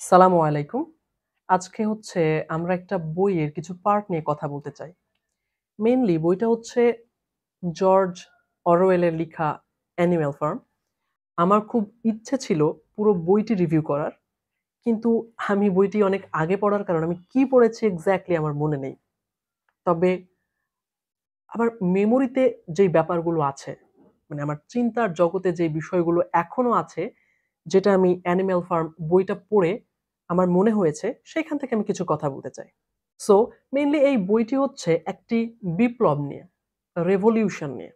সালামু আলাইকুম। আজকে হচ্ছে আমরা একটা বইয়ের কিছু পার্ট নিয়ে কথা বলতে চাই। মেইনলি বইটা হচ্ছে জর্জ অরওয়েলের লিখা 'অ্যানিমাল ফার্ম'। আমার খুব ইচ্ছে ছিল পুরো বইটি রিভিউ করার। কিন্তু আমি বইটি অনেক আগে পড়ার কারণে আমি কি পড়েছি এক্সাক্টলি আমার মনে নেই। তবে আমার মেমোরিতে যেই ব্যাপারগুলো আছে, মানে আমার চিন্তার জগতে যে বিষয়গুলো এখনো আছে, যেটা আমি 'অ্যানিমাল ফার্ম' বইটা পড়ে আমার মনে হয়েছে, সেখান থেকে আমি কিছু কথা বলতে চাই। সো মেইনলি এই বইটি হচ্ছে একটি বিপ্লব নিয়ে, রেভলিউশন নিয়ে।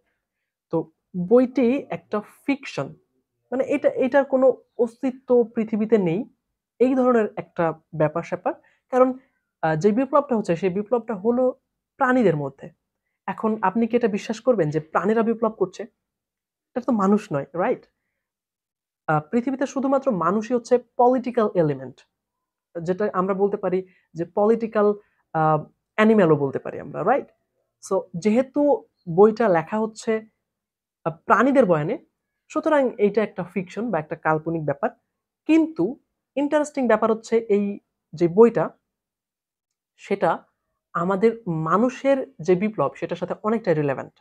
তো বইটি একটা ফিকশন। মানে এটার কোনো অস্তিত্ব পৃথিবীতে নেই। এই ধরনের একটা ব্যাপার-স্যাপার। কারণ যে বিপ্লবটা হচ্ছে সেই বিপ্লবটা হলো প্রাণীদের মধ্যে। এখন আপনি কি এটা বিশ্বাস করবেন যে প্রাণীরা বিপ্লব করছে? এটা তো মানুষ নয়, রাইট? পৃথিবীতে শুধুমাত্র মানুষই হচ্ছে পলিটিক্যাল এলিমেন্ট। যেটা আমরা বলতে পারি যে পলিটিক্যাল আ অ্যানিমাল ও বলতে পারি আমরা, রাইট? সো যেহেতু বইটা লেখা হচ্ছে প্রাণীদের বয়ানে, সুতরাং এইটা একটা ফিকশন বা একটা কাল্পনিক ব্যাপার। কিন্তু ইন্টারেস্টিং ব্যাপার হচ্ছে এই যে বইটা, সেটা আমাদের মানুষের যে বিপ্লব সেটার সাথে অনেকটাই রিলেভেন্ট।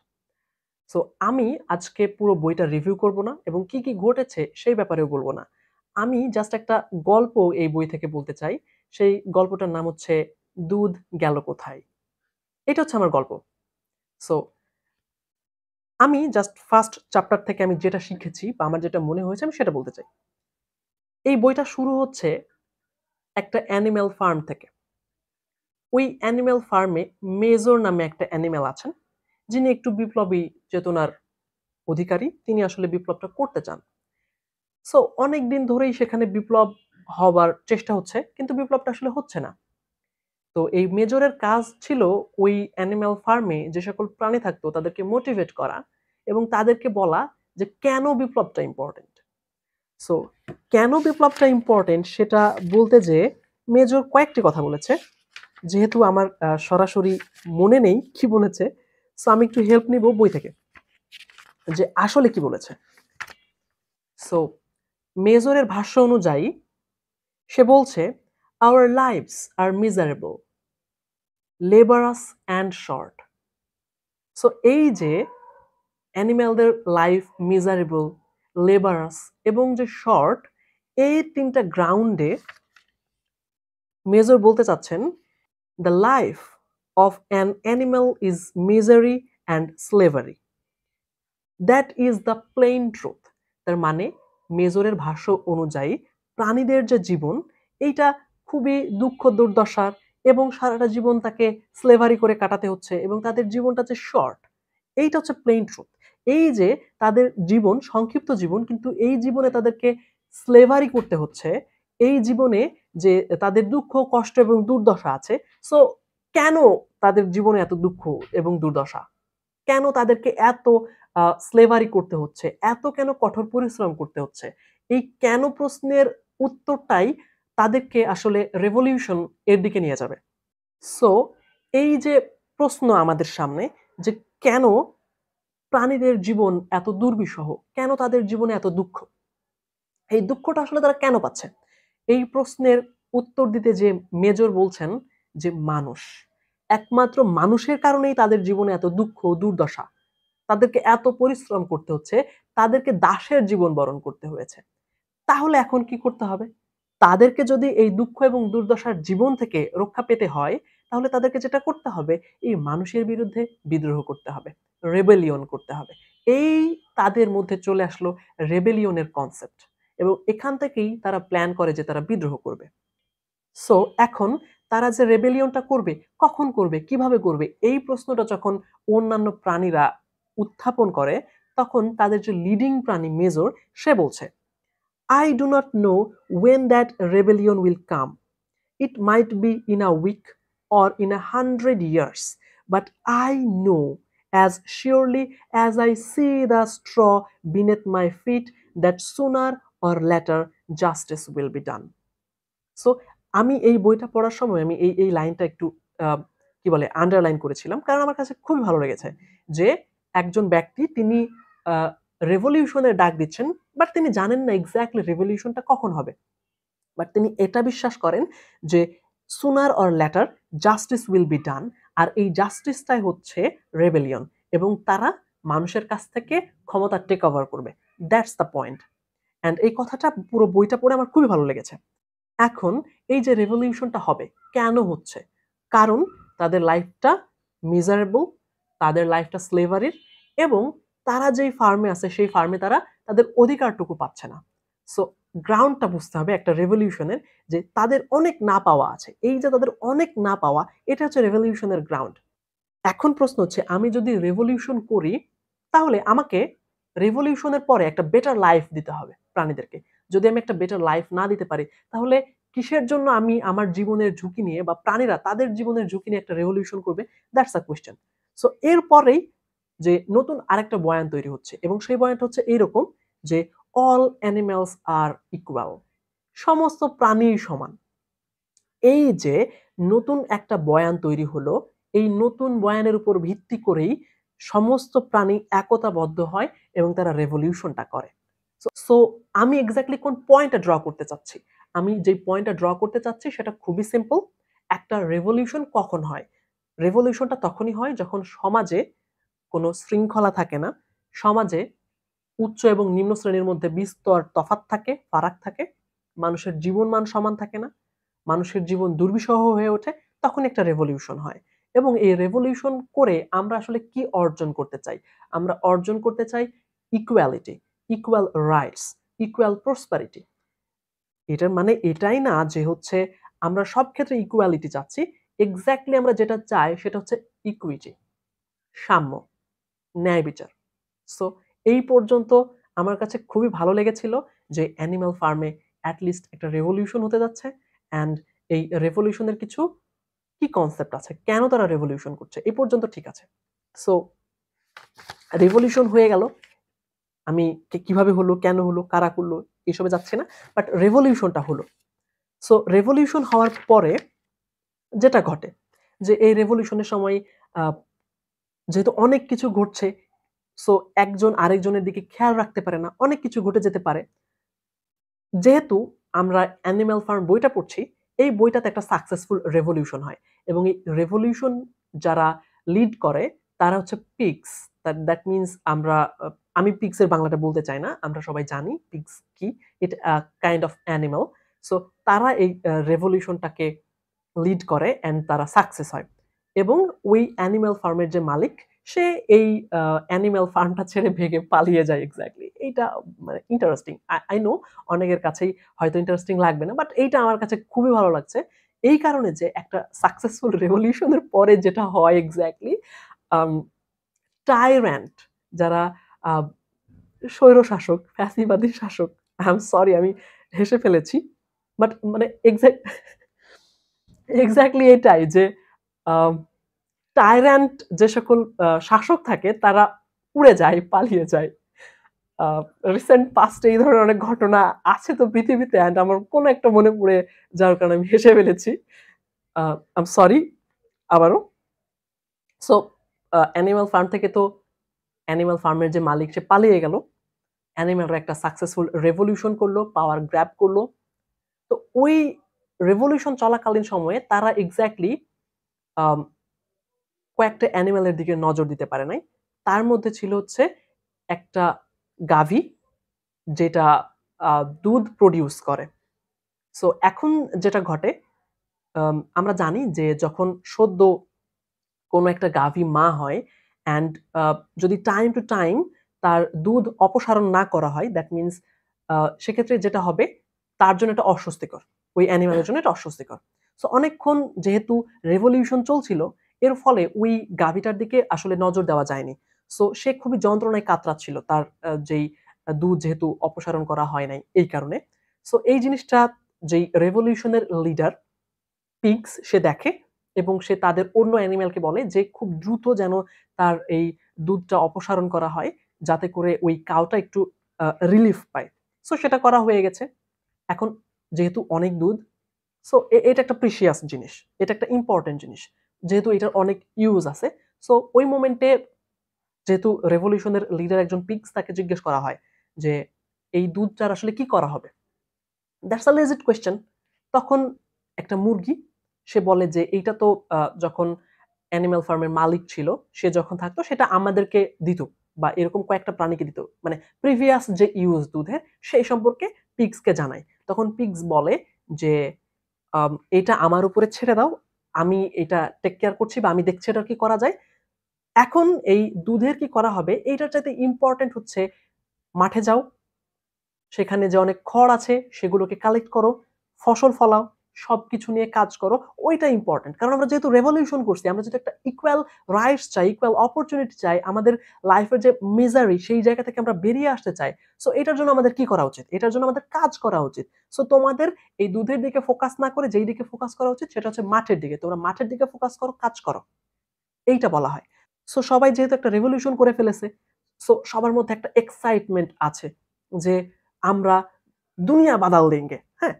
সো আমি আজকে পুরো বইটা রিভিউ করব না এবং কি ঘটেছে সেই ব্যাপারেও বলব না। আমি জাস্ট একটা গল্প এই বই থেকে বলতে চাই। সেই গল্পটার নাম হচ্ছে 'দুধ গেল কোথায়?' এটা হচ্ছে আমার গল্প। সো আমি জাস্ট ফার্স্ট চ্যাপ্টার থেকে আমি যেটা শিখেছি বা আমার যেটা মনে হয়েছে আমি সেটা বলতে চাই। এই বইটা শুরু হচ্ছে একটা অ্যানিমাল ফার্ম থেকে। ওই অ্যানিমাল ফার্মে মেজর নামে একটা অ্যানিমাল আছেন, যিনি একটু বিপ্লবী চেতনার অধিকারী। তিনি আসলে বিপ্লবটা করতে চান। সো অনেকদিন ধরেই সেখানে বিপ্লব হবার চেষ্টা হচ্ছে, কিন্তু বিপ্লবটা আসলে হচ্ছে না। তো এই মেজরের কাজ ছিল ওই অ্যানিমাল ফার্মে যে সকল প্রাণী থাকতো তাদেরকে মোটিভেট করা এবং তাদেরকে বলা যে কেন বিপ্লবটা ইম্পোর্টেন্ট। সো কেন বিপ্লবটা ইম্পোর্টেন্ট সেটা বলতে যেয়ে মেজর কয়েকটি কথা বলেছে। যেহেতু আমার সরাসরি মনে নেই কি বলেছে, সো আমি একটু হেল্প নিবো বই থেকে। যে আসলে কি বলেছে। সো মেজরের ভাষ্য অনুযায়ী সে বলছে, "Our lives are miserable, laborious and short." So এই যে অ্যানিমালদের লাইফ মিজারেবল, লেবারাস এবং যে শর্ট, এই ৩ টা গ্রাউন্ডে মেজর বলতে চাচ্ছেন, "The life of an animal is misery and slavery. That is the plain truth." তার মানে মেজরের ভাষ্য অনুযায়ী প্রাণীদের যে জীবন, এইটা খুবই দুঃখ দুর্দশার এবং সারাটা জীবন তাকে স্লেভারি করে কাটাতে হচ্ছে এবং তাদের জীবনটা যে শর্ট, এইটা হচ্ছে প্লেইন ট্রুথ। এই যে তাদের জীবন সংক্ষিপ্ত জীবন, কিন্তু এই জীবনে তাদেরকে স্লেভারি করতে হচ্ছে। এই জীবনে যে তাদের দুঃখ, কষ্ট এবং দুর্দশা আছে। সো কেন তাদের জীবনে এত দুঃখ এবং দুর্দশা? কেন তাদেরকে এত স্লেভারি করতে হচ্ছে? এত কেন কঠোর পরিশ্রম করতে হচ্ছে? এই কেন প্রশ্নের উত্তরটাই তাদেরকে আসলে রেভলিউশন এর দিকে নিয়ে যাবে। সো এই যে প্রশ্ন আমাদের সামনে যে কেন প্রাণীদের জীবন এত দুর্বিষহ? কেন তাদের জীবনে এত দুঃখ? এই দুঃখটা আসলে তারা কেন পাচ্ছে? এই প্রশ্নের উত্তর দিতে যেয়ে মেজর বলছেন যে মানুষ। একমাত্র মানুষের কারণেই তাদের জীবনে এত দুঃখ, দুর্দশা। তাদেরকে এত পরিশ্রম করতে হচ্ছে, তাদেরকে দাসের জীবন বরণ করতে হয়েছে। তাহলে এখন কি করতে হবে? তাদেরকে যদি এই দুঃখ এবং দুর্দশার জীবন থেকে রক্ষা পেতে হয়, তাহলে তাদেরকে যেটা করতে হবে, এই মানুষের বিরুদ্ধে বিদ্রোহ করতে হবে। রেবেলিয়ন করতে হবে। এই তাদের মধ্যে চলে আসলো রেবেলিয়ন এর কনসেপ্ট এবং এখান থেকেই তারা প্ল্যান করে যে তারা বিদ্রোহ করবে। সো এখন তারা যে রেবেলিয়নটা করবে, কখন করবে, কিভাবে করবে? এই প্রশ্নটা যখন অন্যান্য প্রাণীরা উত্থাপন করে, তখন তাদের যে লিডিং প্রাণী মেজর, সে বলছে, "I do not know when that rebellion will come. It might be in a week or in 100 years, but I know as surely as I see the straw beneath my feet that sooner or later justice will be done." So আমি এই বইটা পড়ার সময় আমি এই লাইনটা একটু আ কি বলে আন্ডারলাইন করেছিলাম। কারণ আমার কাছে খুবই ভালো লেগেছে। যে একজন ব্যক্তি তিনি আ রেভলিউশন এর ডাক দিচ্ছেন, বাট তিনি জানেন না এক্সাক্টলি রেভলিউশন টা কখন হবে। বাট তিনি এটা বিশ্বাস করেন যে sooner or later justice will be done, আর এই জাস্টিসটাই হচ্ছে রেবেলিয়ন, এবং তারা মানুষের কাছ থেকে ক্ষমতা টেক ওভার করবে। That's the point. অ্যান্ড এই কথাটা পুরো বইটা পড়ে আমার খুবই ভালো লেগেছে। এখন এই যে রেভলিউশনটা হবে, কেন হচ্ছে? কারণ তাদের লাইফটা মিজারেবল, তাদের লাইফটা স্লেভারির, এবং তারা যেই ফার্মে আছে সেই ফার্মে তারা তাদের অধিকারটুকু পাচ্ছে না। সো গ্রাউন্ডটা বুঝতে হবে একটা রেভলিউশনের, যে তাদের অনেক না পাওয়া আছে। এই যে তাদের অনেক না পাওয়া, এটা হচ্ছে রেভলিউশনের গ্রাউন্ড। এখন প্রশ্ন হচ্ছে, আমি যদি রেভলিউশন করি তাহলে আমাকে রেভলিউশনের পরে একটা বেটার লাইফ দিতে হবে প্রাণীদেরকে। যদি আমি একটা বেটার লাইফ না দিতে পারি, তাহলে কিসের জন্য আমি আমার জীবনের ঝুঁকি নিয়ে বা প্রাণীরা তাদের জীবনের ঝুঁকি নিয়ে একটা রেভলিউশন করবে? That's a question. সো এরপরেই যে নতুন আরেকটা বয়ান তৈরি হচ্ছে, এবং সেই বয়ানটা হচ্ছে এইরকম যে অল অ্যানিমালস আর ইকুয়াল, সমস্ত প্রাণী সমান। এই যে নতুন একটা বয়ান তৈরি হলো, এই নতুন বয়ানের উপর ভিত্তি করেই সমস্ত প্রাণী একতাবদ্ধ হয় এবং তারা রেভলিউশনটা করে। সো আমি এক্স্যাক্টলি কোন পয়েন্টটা ড্র করতে চাচ্ছি? আমি যে পয়েন্টটা ড্র করতে চাচ্ছি সেটা খুবই সিম্পল। একটা রেভলিউশন কখন হয়? রেভলিউশনটা তখনই হয় যখন সমাজে কোনো শৃঙ্খলা থাকে না, সমাজে উচ্চ এবং নিম্ন শ্রেণীর মধ্যে বিস্তর তফাৎ থাকে, ফারাক থাকে, মানুষের জীবনমান সমান থাকে না, মানুষের জীবন দুর্বিষহ হয়ে ওঠে, তখন একটা রেভলিউশন হয়। এবং এই রেভলিউশন করে আমরা আসলে কি অর্জন করতে চাই? আমরা অর্জন করতে চাই equality, equal rights, equal prosperity. এটার মানে এটাই না যে হচ্ছে আমরা সব ক্ষেত্রে ইকুয়ালিটি চাচ্ছি। এক্স্যাক্টলি আমরা যেটা চাই সেটা হচ্ছে ইকুইটি, সাম্য, ন্যায় বিচার। সো এই পর্যন্ত আমার কাছে খুবই ভালো লেগেছিল যে অ্যানিমাল ফার্মে এট লিস্ট একটা রেভলিউশন হতে যাচ্ছে, অ্যান্ড এই রেভলিউশনের কিছু কি কনসেপ্ট আছে, কেন তারা রেভলিউশন করছে, এই পর্যন্ত ঠিক আছে। সো রেভলিউশন হয়ে গেল, আমি কিভাবে হলো, কেন হলো, কারা করলো, এসবে যাচ্ছি না, বাট রেভলিউশনটা হলো। সো রেভলিউশন হওয়ার পরে যেটা ঘটে, যে এই রেভলিউশনের সময় যেহেতু অনেক কিছু ঘটছে, সো একজন আরেকজনের দিকে খেয়াল রাখতে পারে না, অনেক কিছু ঘটে যেতে পারে। যেহেতু আমরা অ্যানিমাল ফার্ম বইটা পড়ছি, এই বইটাতে একটা সাকসেসফুল রেভলিউশন হয়, এবং এই রেভলিউশন যারা লিড করে তারা হচ্ছে পিগস। দ্যাট মিনস আমি পিগস এর বাংলাটা বলতে চাই না, আমরা সবাই জানি পিগস কি। ইট কাইন্ড অফ অ্যানিমাল। সো তারা এই রেভলিউশনটাকে লিড করে অ্যান্ড তারা সাকসেস হয়, এবং ওই অ্যানিমাল ফার্মের যে মালিক, সে এই অ্যানিমাল ফার্মটা ছেড়ে ভেগে পালিয়ে যায়। এক্স্যাক্টলি এইটা মানে ইন্টারেস্টিং। আই নো অনেকের কাছেই হয়তো ইন্টারেস্টিং লাগবে না, বাট এইটা আমার কাছে খুবই ভালো লাগছে। এই কারণে যে একটা সাকসেসফুল রেভলিউশনের পরে যেটা হয় এক্স্যাক্টলি, টাইরান্ট যারা আহ, স্বৈরশাসক, ফ্যাসিবাদী শাসক, আই এম সরি আমি হেসে ফেলেছি, বাট মানে এক্স্যাক্টলি এটাই যে টাইরান্ট যে সকল শাসক থাকে তারা উড়ে যায়, পালিয়ে যায়। রিসেন্ট পাস্টে এই ধরনের অনেক ঘটনা আছে তো পৃথিবীতে, অ্যান্ড আমার কোনো একটা মনে পড়ে যার কারণে আমি হেসে ফেলেছি। আম সরি আবারও। সো অ্যানিমাল ফার্ম থেকে তো অ্যানিমাল ফার্মের যে মালিক সে পালিয়ে গেল, অ্যানিমালরা একটা সাকসেসফুল রেভলিউশন করলো, পাওয়ার গ্র্যাব করলো। তো ওই রেভলিউশন চলাকালীন সময়ে তারা এক্স্যাক্টলি কয়েকটা অ্যানিমালের দিকে নজর দিতে পারে নাই। তার মধ্যে ছিল হচ্ছে একটা গাভী, যেটা দুধ প্রডিউস করে। সো এখন যেটা ঘটে, আমরা জানি যে যখন সদ্য কোনো একটা গাভী মা হয়, অ্যান্ড যদি টাইম টু টাইম তার দুধ অপসারণ না করা হয়, দ্যাট মিনস সেক্ষেত্রে যেটা হবে তার জন্য এটা অস্বস্তিকর, ওই অ্যানিমালের জন্য এটা অস্বস্তিকর। সো অনেকক্ষণ যেহেতু রেভলিউশন চলছিল, এর ফলে ওই গাভীটার দিকে আসলে নজর দেওয়া যায়নি। সো সে খুবই যন্ত্রণায় কাতরাচ্ছিল, তার যেই দুধ যেহেতু অপসারণ করা হয় নাই এই কারণে। সো এই জিনিসটা যেই রেভলিউশনের লিডার পিগস সে দেখে, এবং সে তাদের অন্য অ্যানিমালকে বলে যে খুব দ্রুত যেন তার এই দুধটা অপসারণ করা হয়, যাতে করে ওই কাউটা একটু রিলিফ পায়। সো সেটা করা হয়ে গেছে। এখন যেহেতু অনেক দুধ, সো এটা একটা প্রিশিয়াস জিনিস, এটা একটা ইম্পর্টেন্ট জিনিস, যেহেতু এটার অনেক ইউজ আছে। সো ওই মোমেন্টে যেহেতু রেভলিউশনের লিডার একজন পিগস, তাকে জিজ্ঞেস করা হয় যে এই দুধটার আসলে কি করা হবে। That's a legit question. তখন একটা মুরগি সে বলে যে এইটা তো যখন অ্যানিমাল ফার্মের মালিক ছিল, সে যখন থাকতো সেটা আমাদেরকে দিত বা এরকম কয়েকটা প্রাণীকে দিত। মানে প্রিভিয়াস যে ইউজ দুধের সেই সম্পর্কে পিগসকে জানায়। তখন পিগস বলে যে এটা আমার উপরে ছেড়ে দাও। আমি এটা টেক কেয়ার করছি বা আমি দেখছি এটা কি করা যায়। এখন এই দুধের কি করা হবে এইটার চাইতে ইম্পোর্টেন্ট হচ্ছে মাঠে যাও, সেখানে যে অনেক খড় আছে সেগুলোকে কালেক্ট করো, ফসল ফলাও, সবকিছু নিয়ে কাজ করো। ওইটা ইম্পোর্টেন্ট। কারণ আমরা যেহেতু রেভলিউশন করছি, আমরা যদি একটা ইকুয়াল রাইটস চাই, ইকুয়াল অপরচুনিটি চাই, আমাদের লাইফের যে মিজারি সেই জায়গা থেকে আমরা বেরিয়ে আসতে চাই। সো এটার জন্য আমাদের কি করা উচিত? এটার জন্য আমাদের কাজ করা উচিত। সো তোমাদের এই দুধের দিকে ফোকাস না করে যেই দিকে ফোকাস করা উচিত সেটা হচ্ছে মাঠের দিকে। তোমরা মাঠের দিকে ফোকাস করো, কাজ করো। এইটা বলা হয়। সো সবাই যেহেতু একটা রেভলিউশন করে ফেলেছে, সো সবার মধ্যে একটা এক্সাইটমেন্ট আছে যে আমরা দুনিয়া বাদাল দেঙ্গে। হ্যাঁ?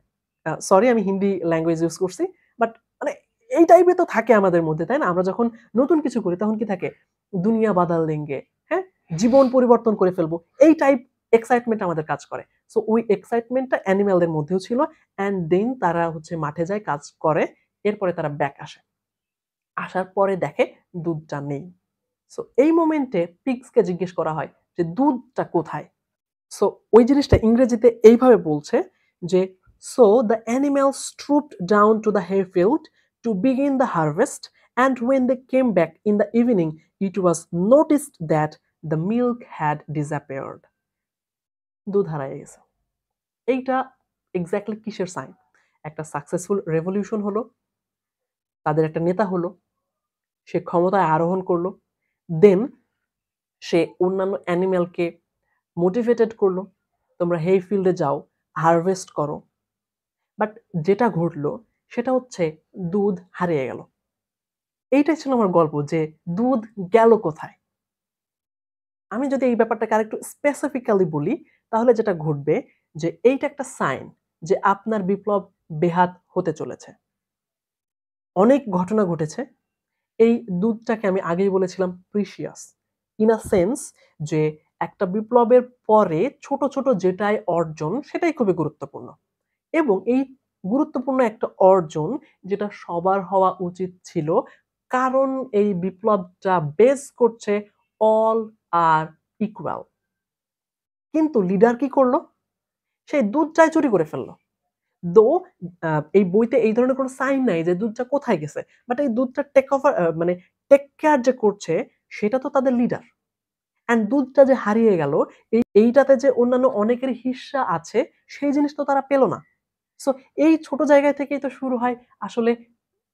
সরি আমি হিন্দি ল্যাঙ্গুয়েজ ইউজ করছি। বাট মানে এই টাইপের তো থাকে আমাদের মধ্যে, তাই না? আমরা যখন নতুন কিছু করি তখন কি থাকে? দুনিয়া বাদাল দেঙ্গে। হ্যাঁ? জীবন পরিবর্তন করে ফেলবো। এই টাইপ এক্সাইটমেন্ট আমাদের কাজ করে। সো ওই এক্সাইটমেন্টটা অ্যানিমালদের মধ্যেও ছিল। অ্যান্ড দেন তারা হচ্ছে মাঠে যায়, কাজ করে। এরপরে তারা ব্যাক আসে। আসার পরে দেখে দুধটা নেই। সো এই মোমেন্টে পিগসকে জিজ্ঞেস করা হয় যে দুধটা কোথায়? সো ওই জিনিসটা ইংরেজিতে এইভাবে বলছে যে so the animals trooped down to the hayfield to begin the harvest and when they came back in the evening it was noticed that the milk had disappeared. দুধ হারায় গেছে। এইটা এক্স্যাক্টলি কিসের সাইন? একটা সাকসেসফুল রেভলিউশন হলো, তাদের একটা নেতা হলো, সে ক্ষমতায় আরোহণ করলো, দেন সে অন্যান্য অ্যানিমালকে মোটিভেটেড করলো, তোমরা হেই ফিল্ডে যাও, হারভেস্ট করো। বাট যেটা ঘটলো সেটা হচ্ছে দুধ হারিয়ে গেল। এইটাই ছিল আমার গল্প যে দুধ গেল কোথায়? আমি যদি এই ব্যাপারটাকে আরেকটু স্পেসিফিক্যালি বলি তাহলে যেটা ঘটবে যে এইটা একটা সাইন যে আপনার বিপ্লব বেহাত হতে চলেছে। অনেক ঘটনা ঘটেছে। এই দুধটাকে আমি আগেই বলেছিলাম প্রিসিয়াস। ইন আ সেন্স যে একটা বিপ্লবের পরে ছোট, ছোট যেটাই অর্জন সেটাই খুবই গুরুত্বপূর্ণ। এবং এই গুরুত্বপূর্ণ একটা অর্জন যেটা সবার হওয়া উচিত ছিল। কারণ এই বিপ্লবটা বেস করছে অল আর ইকুয়াল। কিন্তু লিডার কি করল? সে দুধটাই চুরি করে ফেলল। দো এই বইতে এই ধরনের কোনো সাইন নাই যে দুধটা কোথায় গেছে। বাট এই দুধটা টেক ওভার মানে টেক কেয়ার যে করছে সেটা তো তাদের লিডার। অ্যান্ড দুধটা যে হারিয়ে গেল এইটাতে যে অন্যান্য অনেকের হিস্যা আছে সেই জিনিস তো তারা পেল না। সো এই ছোট জায়গা থেকেই তো শুরু হয় আসলে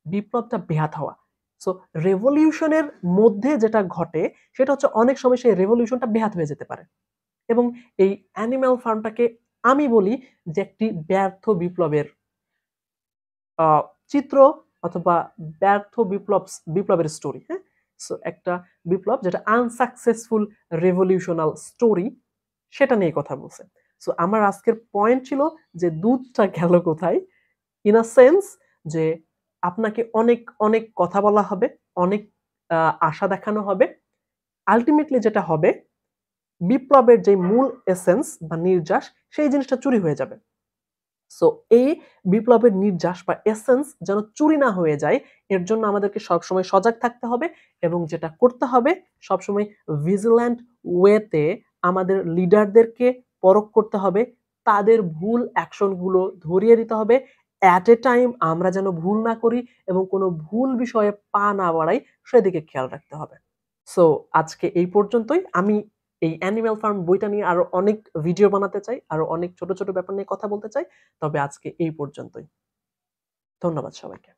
বিপ্লবটা বেহাত হওয়া। সো রেভলিউশন এর মধ্যে যেটা ঘটে সেটা হচ্ছে অনেক সময় সেই রেভলিউশনটা বেহাত হয়ে যেতে পারে। এবং এই অ্যানিমাল ফার্মটাকে আমি বলি যে একটি ব্যর্থ বিপ্লবের আ চিত্র অথবা ব্যর্থ বিপ্লবের স্টোরি, হ্যাঁ? সো একটা বিপ্লব যেটা আনসাকসেসফুল রেভলিউশনাল স্টোরি সেটা নিয়ে কথা বলছে। সো আমার আজকের পয়েন্ট ছিল যে দুধটা গেল কোথায়? ইন আ সেন্স যে আপনাকে অনেক, অনেক কথা বলা হবে, অনেক আ আশা দেখানো হবে। আল্টিমেটলি যেটা হবে বিপ্লবের যে মূল এসেন্স বা নির্যাস সেই জিনিসটা চুরি হয়ে যাবে। সো এই বিপ্লবের নির্যাস বা এসেন্স যেন চুরি না হয়ে যায় এর জন্য আমাদেরকে সবসময় সজাগ থাকতে হবে এবং যেটা করতে হবে সবসময় ভিজিল্যান্ট ওয়েতে আমাদের লিডারদেরকে পরখ করতে হবে। তাদের ভুল অ্যাকশন গুলো ধরিয়ে দিতে হবে। এট এ টাইম আমরা যেন ভুল না করি এবং কোনো ভুল বিষয়ে পা না বাড়াই সেদিকে খেয়াল রাখতে হবে। সো আজকে এই পর্যন্তই। আমি এই অ্যানিমাল ফার্ম বইটা নিয়ে আরো অনেক ভিডিও বানাতে চাই। আরো অনেক ছোট, ছোট ব্যাপার নিয়ে কথা বলতে চাই। তবে আজকে এই পর্যন্তই। ধন্যবাদ সবাইকে।